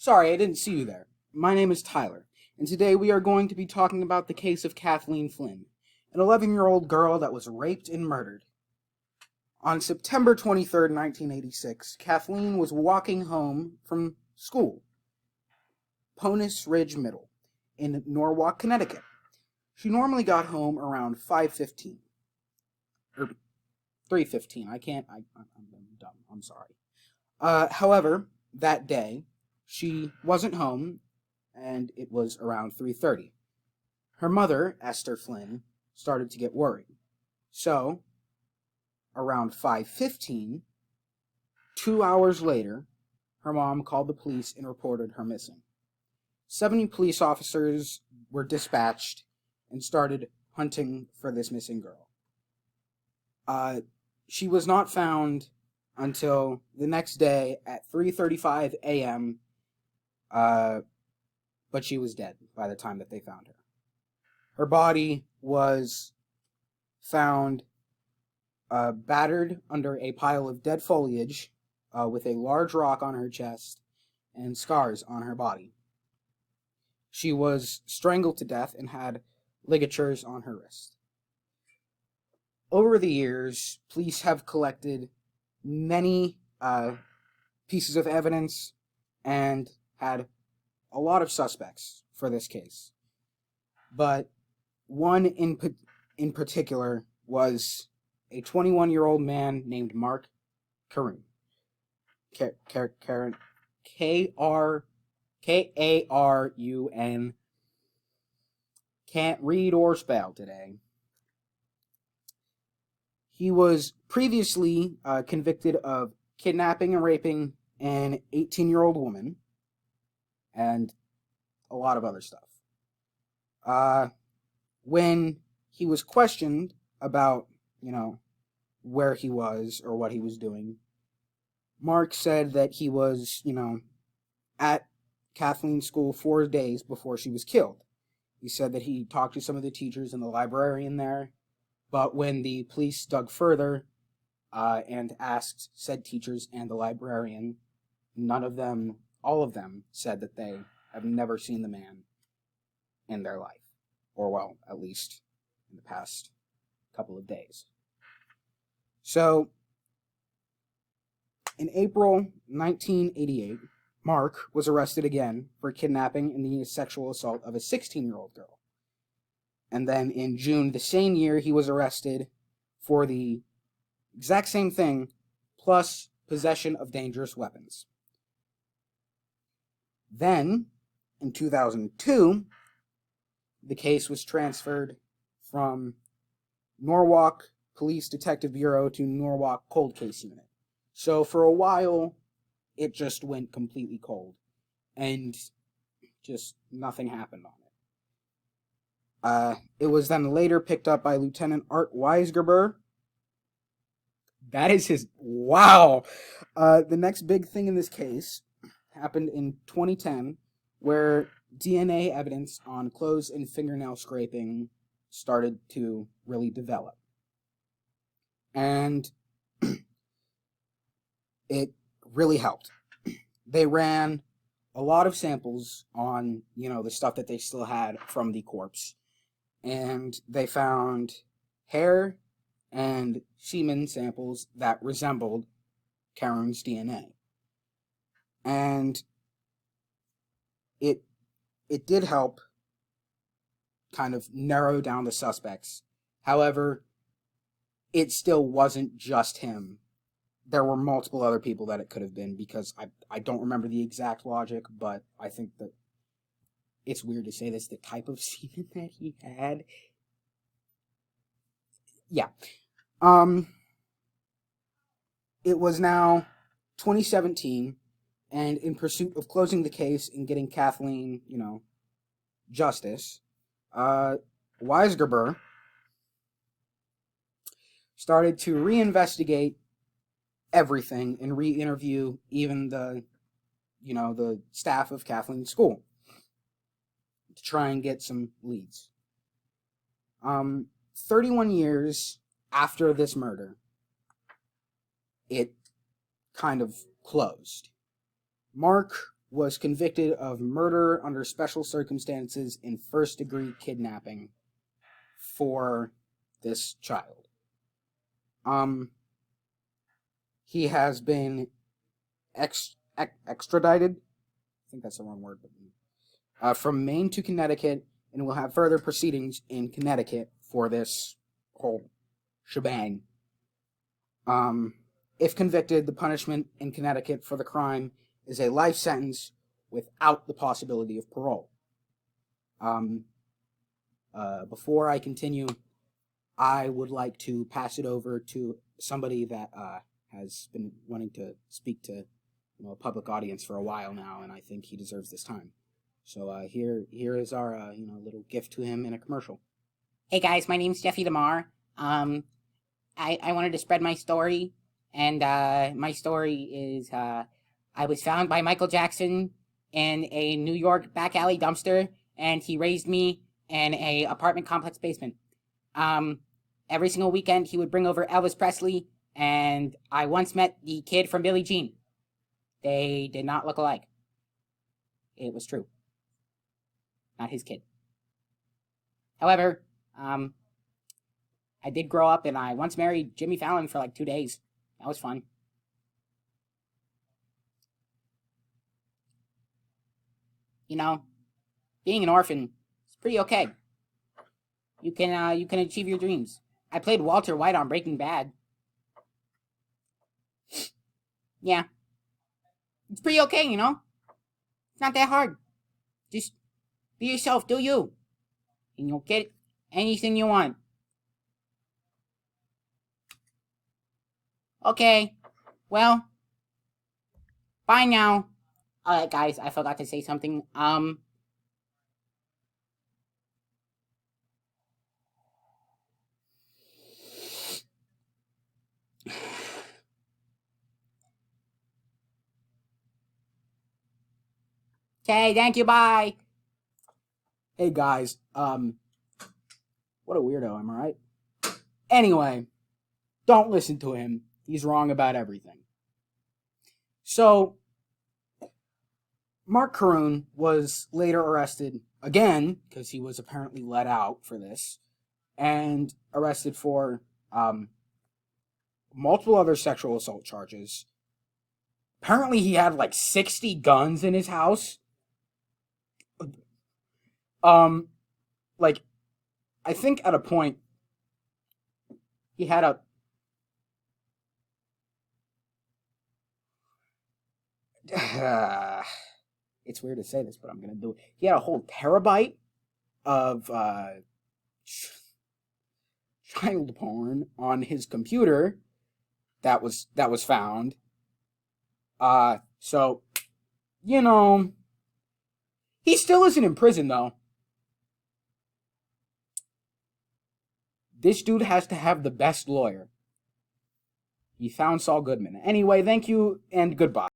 Sorry, I didn't see you there. My name is Tyler, and today we are going to be talking about the case of Kathleen Flynn, an 11-year-old girl that was raped and murdered. On September 23rd, 1986, Kathleen was walking home from school, Ponus Ridge Middle, in Norwalk, Connecticut. She normally got home around 5:15. Or 3:15. I'm dumb. I'm sorry. However, that day, she wasn't home, and it was around 3:30. Her mother, Esther Flynn, started to get worried. So, around 5:15, 2 hours later, her mom called the police and reported her missing. 70 police officers were dispatched and started hunting for this missing girl. She was not found until the next day at 3:35 a.m., but she was dead by the time that they found her. Her body was found battered under a pile of dead foliage with a large rock on her chest and scars on her body. She was strangled to death and had ligatures on her wrist. Over the years, police have collected many pieces of evidence and had a lot of suspects for this case. But one in particular was a 21-year-old man named Mark Karun. Karun. Karun. Can't read or spell today. He was previously convicted of kidnapping and raping an 18-year-old woman and a lot of other stuff. When he was questioned about, where he was or what he was doing, Mark said that he was, at Kathleen's school 4 days before she was killed. He said that he talked to some of the teachers and the librarian there, but when the police dug further and asked said teachers and the librarian, all of them said that they have never seen the man in their life. Or, well, at least in the past couple of days. So, in April 1988, Mark was arrested again for kidnapping and the sexual assault of a 16-year-old girl. And then in June the same year, he was arrested for the exact same thing, plus possession of dangerous weapons. Then, in 2002, the case was transferred from Norwalk Police Detective Bureau to Norwalk Cold Case Unit. So for a while, it just went completely cold, and just nothing happened on it. It was then later picked up by Lieutenant Art Weisgerber. That is his... Wow! The next big thing in this case happened in 2010, where DNA evidence on clothes and fingernail scraping started to really develop. And it really helped. They ran a lot of samples on, the stuff that they still had from the corpse. And they found hair and semen samples that resembled Karun's DNA. And it did help kind of narrow down the suspects. However, it still wasn't just him. There were multiple other people that it could have been, because I don't remember the exact logic, but I think that it's weird to say this, the type of semen that he had. Yeah. It was now 2017, and in pursuit of closing the case and getting Kathleen, justice, Weisgerber started to reinvestigate everything and re-interview even the staff of Kathleen's school to try and get some leads. 31 years after this murder, it kind of closed. Mark was convicted of murder under special circumstances in first-degree kidnapping for this child. He has been extradited. I think that's the wrong word, but from Maine to Connecticut, and will have further proceedings in Connecticut for this whole shebang. If convicted, the punishment in Connecticut for the crime is a life sentence without the possibility of parole. Before I continue, I would like to pass it over to somebody that has been wanting to speak to a public audience for a while now, and I think he deserves this time. So here is our little gift to him in a commercial. Hey guys, my name's Jeffy Dahmar. I wanted to spread my story, and my story is I was found by Michael Jackson in a New York back alley dumpster, and he raised me in a apartment complex basement. Every single weekend he would bring over Elvis Presley, and I once met the kid from Billie Jean. They did not look alike. It was true. Not his kid. However, I did grow up, and I once married Jimmy Fallon for like 2 days. That was fun. Being an orphan is pretty okay. You can achieve your dreams. I played Walter White on Breaking Bad. Yeah. It's pretty okay, It's not that hard. Just be yourself, do you. And you'll get anything you want. Okay. Well, bye now. Alright, guys, I forgot to say something. Okay, thank you, bye. Hey guys, what a weirdo, am I right? Anyway, don't listen to him. He's wrong about everything. So, Mark Caroon was later arrested again, because he was apparently let out for this, and arrested for multiple other sexual assault charges. Apparently he had like 60 guns in his house. I think at a point he had a it's weird to say this, but I'm gonna do it. He had a whole terabyte of child porn on his computer that was found. So he still isn't in prison though. This dude has to have the best lawyer. He found Saul Goodman. Anyway, thank you and goodbye.